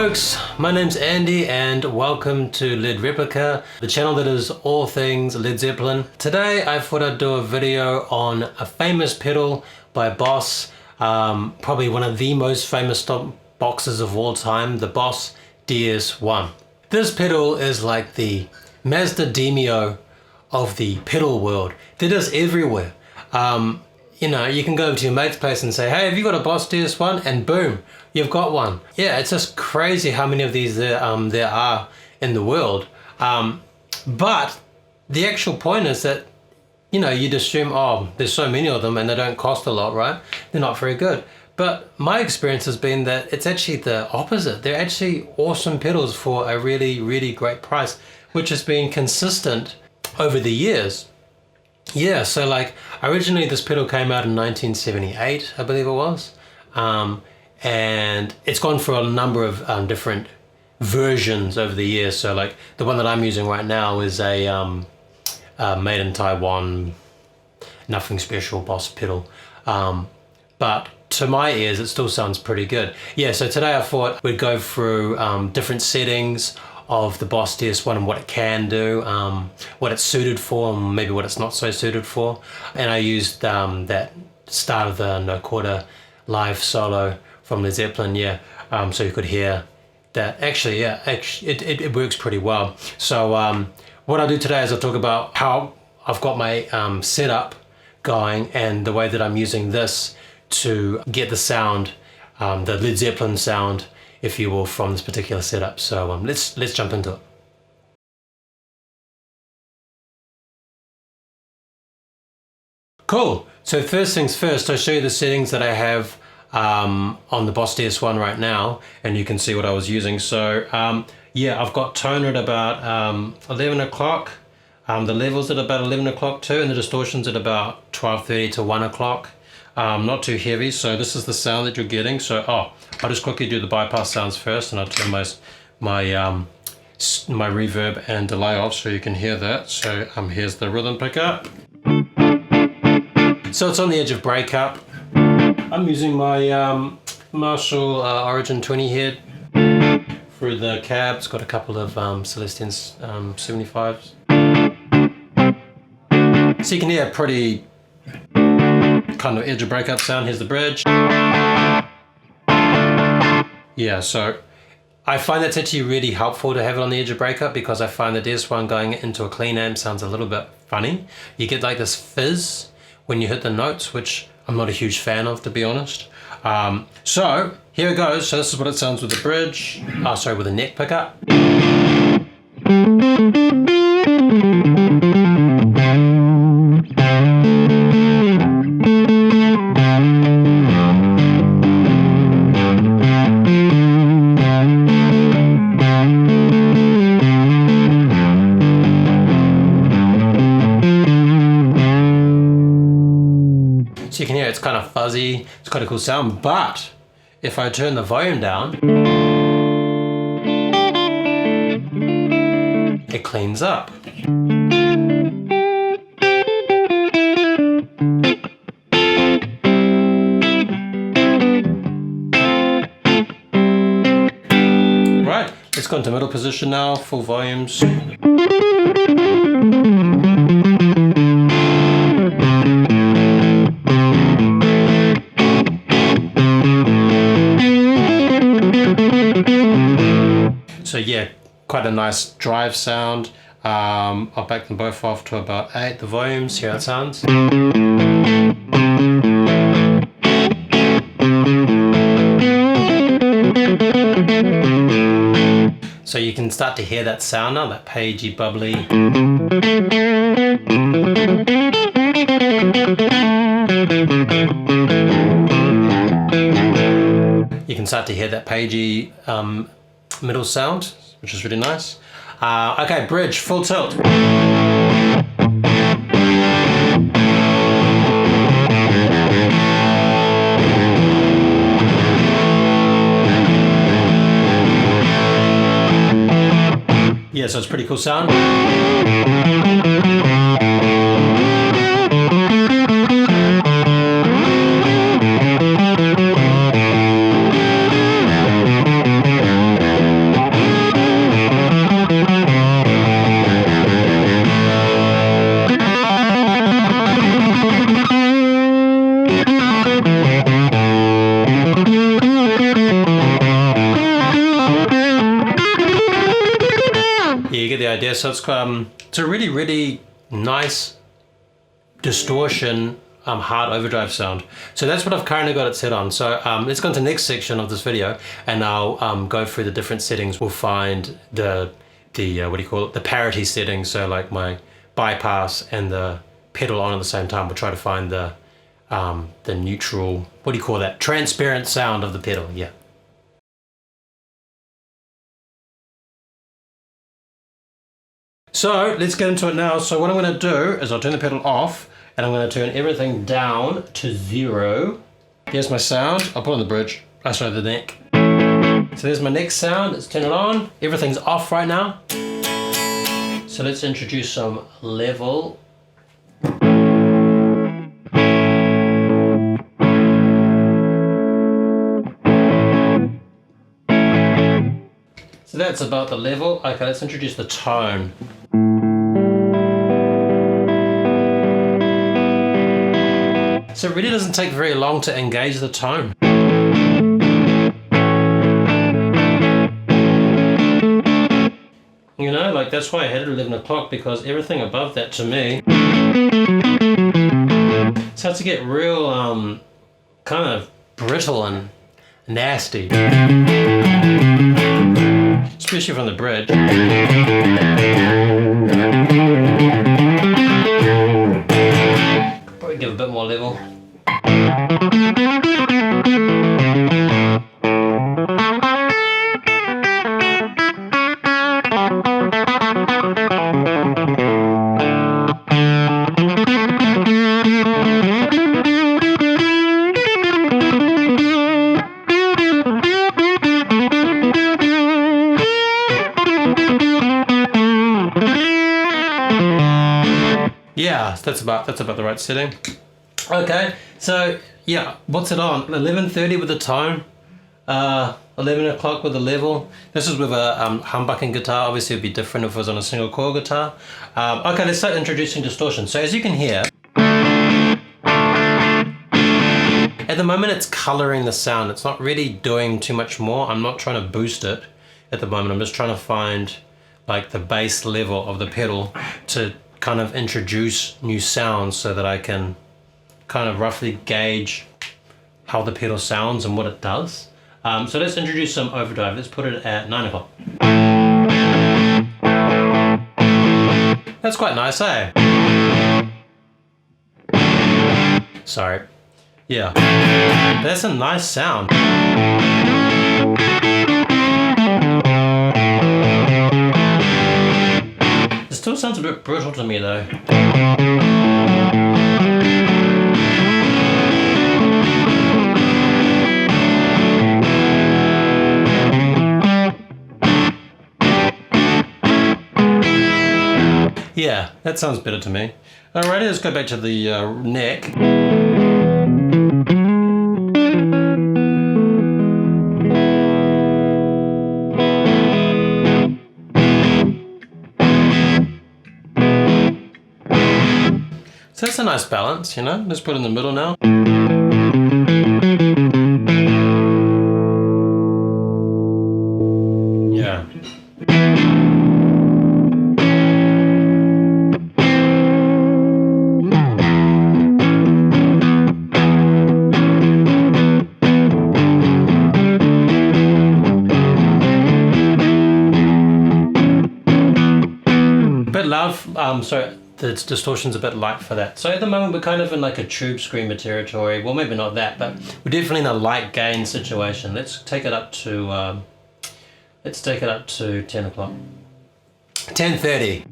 folks, my name's Andy and welcome to Lead Replica, the channel that is all things Led Zeppelin. Today I thought I'd do a video on a famous pedal by Boss, probably one of the most famous boxes of all time, the Boss DS1. This pedal is like the Mazda Demio of the pedal world. They're just everywhere. You know, you can go to your mate's place and say, hey, have you got a Boss DS1? And boom, you've got one. Yeah, it's just crazy how many of these there are in the world. But the actual point is that, you know, you'd assume, oh, there's so many of them and they don't cost a lot, right? They're not very good. But my experience has been that it's actually the opposite. They're actually awesome pedals for a really, really great price, which has been consistent over the years. Yeah, so like originally this pedal came out in 1978, I believe it was. And it's gone for a number of different versions over the years. So like the one that I'm using right now is a made in Taiwan, nothing special Boss pedal. But to my ears, it still sounds pretty good. Yeah, so today I thought we'd go through different settings of the Boss DS1 and what it can do, what it's suited for, and maybe what it's not so suited for. And I used that start of the No Quarter live solo from Led Zeppelin, yeah, so you could hear that. Actually, yeah, it works pretty well. So what I'll do today is I'll talk about how I've got my setup going and the way that I'm using this to get the sound, the Led Zeppelin sound, if you will, from this particular setup. So let's jump into it. Cool. So first things first, I'll show you the settings that I have on the Boss DS1 right now, and you can see what I was using. So yeah, I've got tone at about 11 o'clock. The levels at about 11 o'clock too, and the distortion's at about 12:30 to 1 o'clock. Not too heavy, so this is the sound that you're getting. So I'll just quickly do the bypass sounds first, and I'll turn my reverb and delay off so you can hear that. So here's the rhythm pickup. So it's on the edge of breakup. I'm using my Marshall Origin 20 head through the cab. It's got a couple of Celestians 75s. So you can hear a pretty kind of edge of breakup sound. Here's the bridge. Yeah, so I find that's actually really helpful to have it on the edge of breakup, because I find the DS1 going into a clean amp sounds a little bit funny. You get like this fizz when you hit the notes, which I'm not a huge fan of, to be honest. So here it goes. So this is what it sounds with the bridge. Sorry, with the neck pickup. So you can hear it's kind of fuzzy, it's quite a cool sound, but if I turn the volume down, it cleans up. Right, let's go into middle position now, full volumes. So yeah, quite a nice drive sound. I'll back them both off to about 8, the volumes, hear how it sounds. So you can start to hear that sound now, that pagey, bubbly. You can start to hear that pagey middle sound, which is really nice. Okay, bridge, full tilt. Yeah, so it's a pretty cool sound. Yeah, you get the idea. So it's a really, really nice distortion, hard overdrive sound. So that's what I've currently got it set on. So let's go into the next section of this video, and I'll go through the different settings. We'll find the what do you call it? The parity settings. So like my bypass and the pedal on at the same time. We'll try to find the neutral, what do you call that? Transparent sound of the pedal. Yeah. So let's get into it now. So what I'm going to do is I'll turn the pedal off, and I'm going to turn everything down to 0. Here's my sound. I'll put on the bridge. Sorry, the neck. So there's my neck sound. Let's turn it on. Everything's off right now. So let's introduce some level. So that's about the level. Okay, let's introduce the tone. So it really doesn't take very long to engage the tone. You know, like that's why I had it at 11 o'clock, because everything above that to me starts to get real kind of brittle and nasty. Especially from the bridge. Probably give a bit more level. Yeah, that's about the right setting. Okay, so yeah, what's it on? 11:30 with the tone, 11 o'clock with the level. This is with a humbucking guitar. Obviously, it'd be different if it was on a single coil guitar. Okay, let's start introducing distortion. So as you can hear, at the moment it's coloring the sound. It's not really doing too much more. I'm not trying to boost it at the moment. I'm just trying to find like the bass level of the pedal to kind of introduce new sounds so that I can kind of roughly gauge how the pedal sounds and what it does. So let's introduce some overdrive. Let's put it at 9 o'clock. That's quite nice, eh? Sorry. Yeah. That's a nice sound. It still sounds a bit brittle to me though. Yeah, that sounds better to me. Alrighty, let's go back to the neck. So that's a nice balance, you know? Let's put it in the middle now. Yeah. Bit loud, sorry. The distortion's a bit light for that. So at the moment we're kind of in like a tube screamer territory. Well, maybe not that, but we're definitely in a light gain situation. Let's take it up to 10 o'clock. 10:30.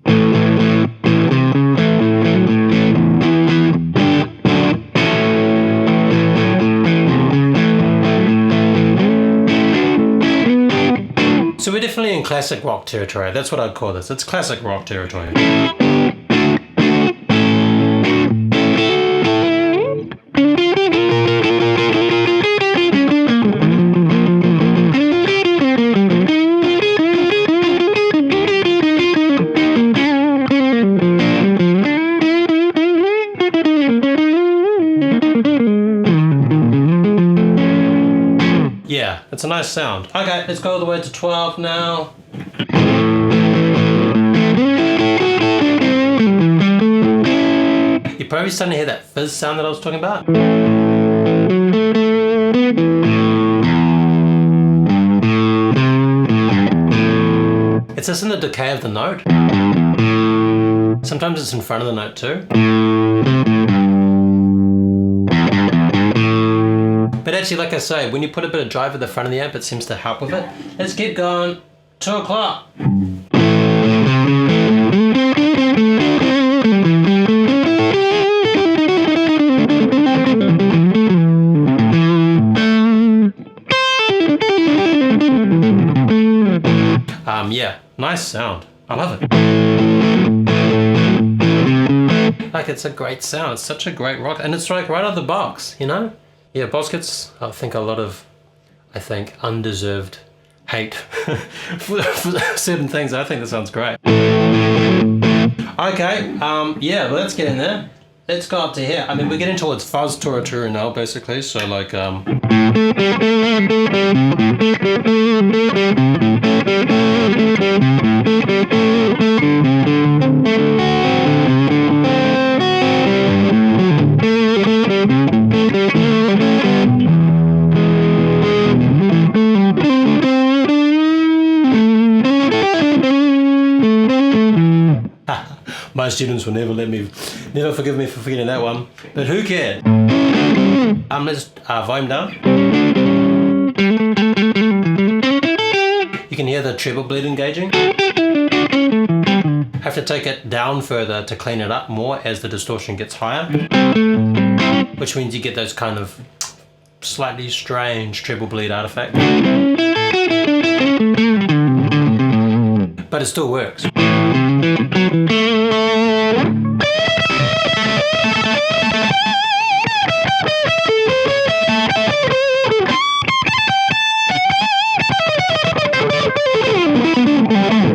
So we're definitely in classic rock territory. That's what I'd call this. It's classic rock territory. yeah, it's a nice sound. Okay, let's go all the way to 12 now. You're probably starting to hear that fizz sound that I was talking about. It's just in the decay of the note. Sometimes it's in front of the note too. But actually, like I say, when you put a bit of drive at the front of the amp, it seems to help with it. Let's keep going. 2 o'clock. Yeah, nice sound. I love it. Like, it's a great sound. It's such a great rock, and it's like right out of the box, you know? Yeah, Boss gets, I think, a lot of, undeserved hate for certain things. I think this sounds great. Okay, yeah, let's get in there. Let's go up to here. I mean, we're getting towards fuzz territory now, basically, so like, my students will never forgive me for forgetting that one, but who cares? Let's volume down. You can hear the treble bleed engaging. Have to take it down further to clean it up more as the distortion gets higher, which means you get those kind of slightly strange treble bleed artifact. But it still works.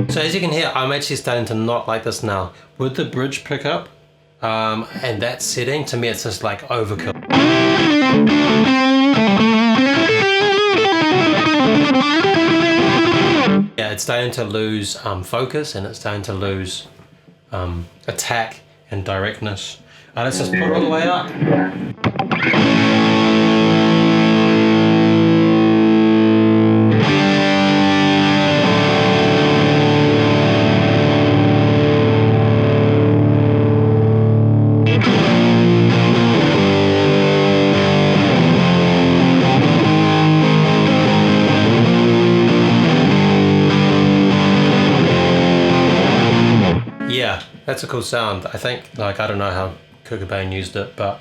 So as you can hear, I'm actually starting to not like this now. With the bridge pickup and that setting, to me it's just like overkill. Yeah, it's starting to lose focus, and it's starting to lose attack and directness. Let's just put it all the way up. Yeah, that's a cool sound. I think, like, I don't know how Kurt Cobain used it, but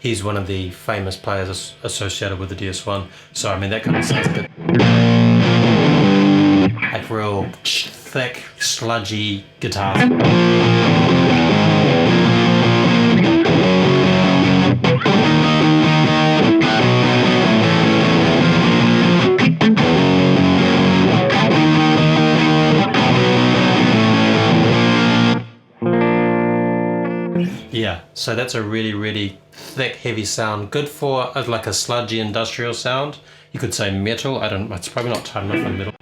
he's one of the famous players associated with the DS1. So, I mean, that kind of sounds good. Like real thick, sludgy guitar. Yeah, so that's a really, really thick, heavy sound. Good for like a sludgy industrial sound. You could say metal. It's probably not tight enough for metal.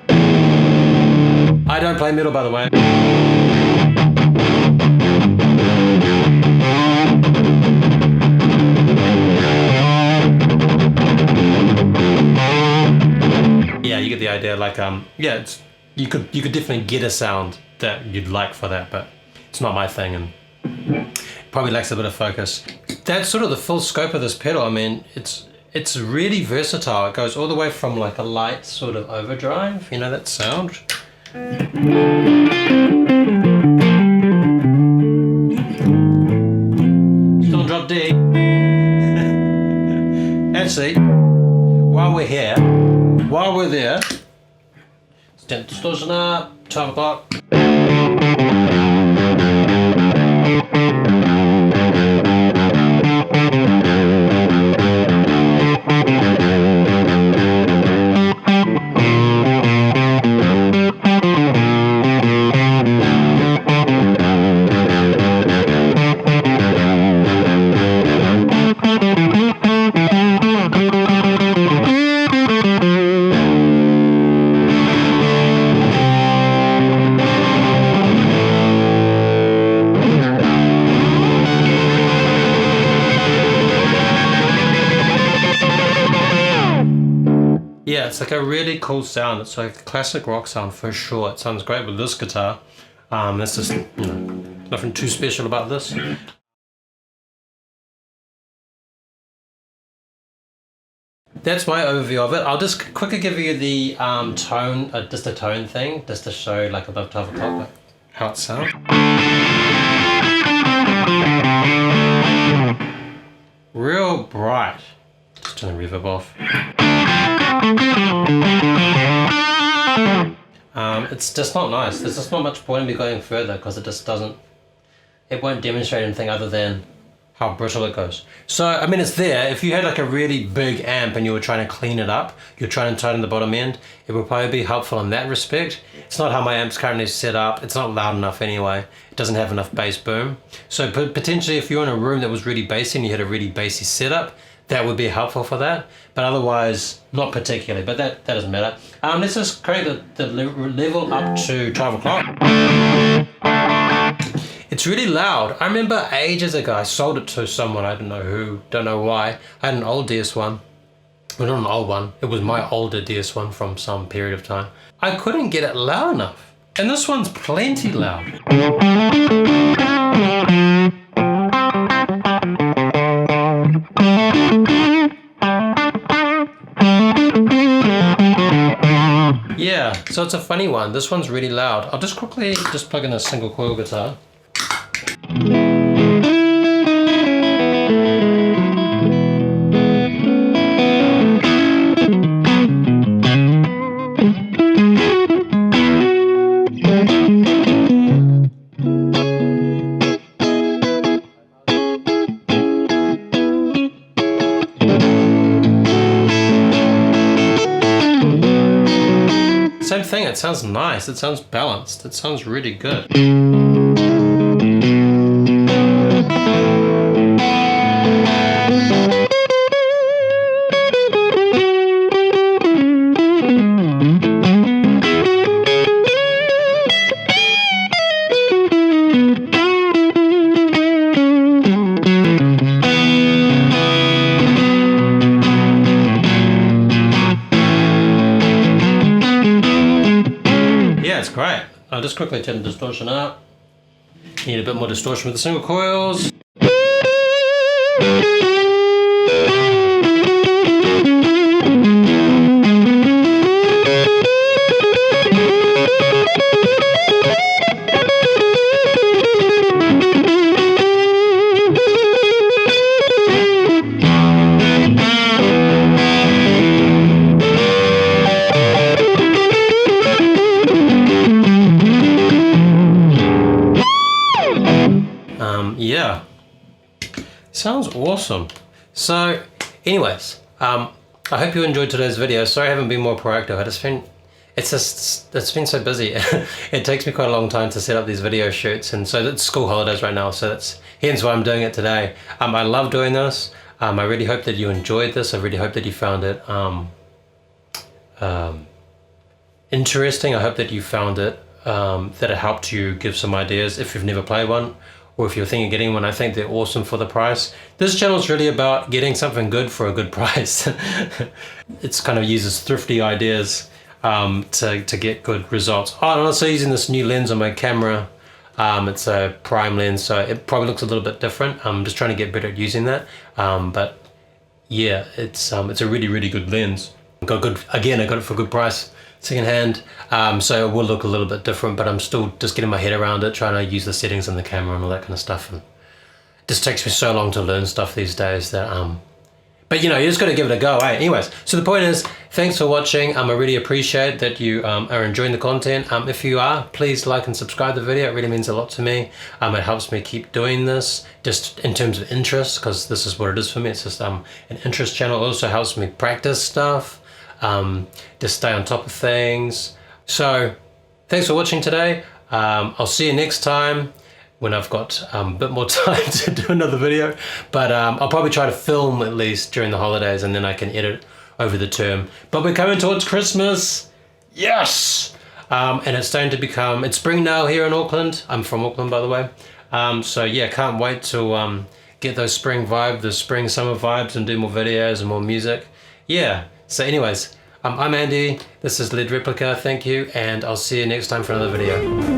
I don't play metal, by the way. Yeah, you get the idea. Like, yeah, you could definitely get a sound that you'd like for that, but it's not my thing, and probably lacks a bit of focus. That's sort of the full scope of this pedal. I mean, it's really versatile. It goes all the way from like a light sort of overdrive, you know that sound? Still drop D. Actually, while we're there, let's turn the distortion up, 12 o'clock. Yeah, it's like a really cool sound. It's like a classic rock sound for sure. It sounds great with this guitar. That's just, you know, nothing too special about this. That's my overview of it. I'll just quickly give you the tone, just a tone thing, just to show like above 12 o'clock, like how it sounds. Real bright. Just turn the reverb off. It's just not nice. There's just not much point in me going further because it just doesn't, it won't demonstrate anything other than how brittle it goes. So, I mean, it's there. If you had like a really big amp and you were trying to clean it up, you're trying to tighten the bottom end, it would probably be helpful in that respect. It's not how my amp's currently set up. It's not loud enough anyway. It doesn't have enough bass boom. So potentially if you're in a room that was really bassy and you had a really bassy setup, that would be helpful for that. But otherwise, not particularly, but that doesn't matter. Let's just crank the level up to 12 o'clock. It's really loud. I remember ages ago, I sold it to someone, I don't know who, don't know why. I had an old DS1. Well, not an old one. It was my older DS1 from some period of time. I couldn't get it loud enough. And this one's plenty loud. Yeah, so it's a funny one. This one's really loud. I'll just quickly plug in a single coil guitar. Same thing, it sounds nice, it sounds balanced, it sounds really good. Yeah, it's great. I'll just quickly turn the distortion up. Need a bit more distortion with the single coils. Yeah, sounds awesome. So anyways, I hope you enjoyed today's video. Sorry I haven't been more proactive. It's been so busy. It takes me quite a long time to set up these video shoots, and so it's school holidays right now, so that's hence why I'm doing it today. I love doing this. I really hope that you enjoyed this. I really hope that you found it interesting. I hope that you found it that it helped you give some ideas if you've never played one, or if you're thinking of getting one. I think they're awesome for the price. This channel is really about getting something good for a good price. It's kind of uses thrifty ideas to get good results. Oh, and I'm also using this new lens on my camera. It's a prime lens, so it probably looks a little bit different. I'm just trying to get better at using that. But yeah, it's a really, really good lens. I got it for a good price, secondhand. So it will look a little bit different, but I'm still just getting my head around it, trying to use the settings on the camera and all that kind of stuff. And it just takes me so long to learn stuff these days that but you know, you just got to give it a go, eh? Anyways, so the point is, thanks for watching. I really appreciate that you are enjoying the content. If you are, please like and subscribe the video. It really means a lot to me. It helps me keep doing this, just in terms of interest, because this is what it is for me. It's just an interest channel. It also helps me practice stuff, just stay on top of things. So thanks for watching today. I'll see you next time, when I've got a bit more time to do another video, but I'll probably try to film at least during the holidays, and then I can edit over the term. But we're coming towards Christmas, yes! And it's starting to become, it's spring now here in Auckland. I'm from Auckland, by the way. So yeah, can't wait to get those spring summer vibes and do more videos and more music. Yeah, so anyways, I'm Andy, this is Lead Replica, thank you, and I'll see you next time for another video.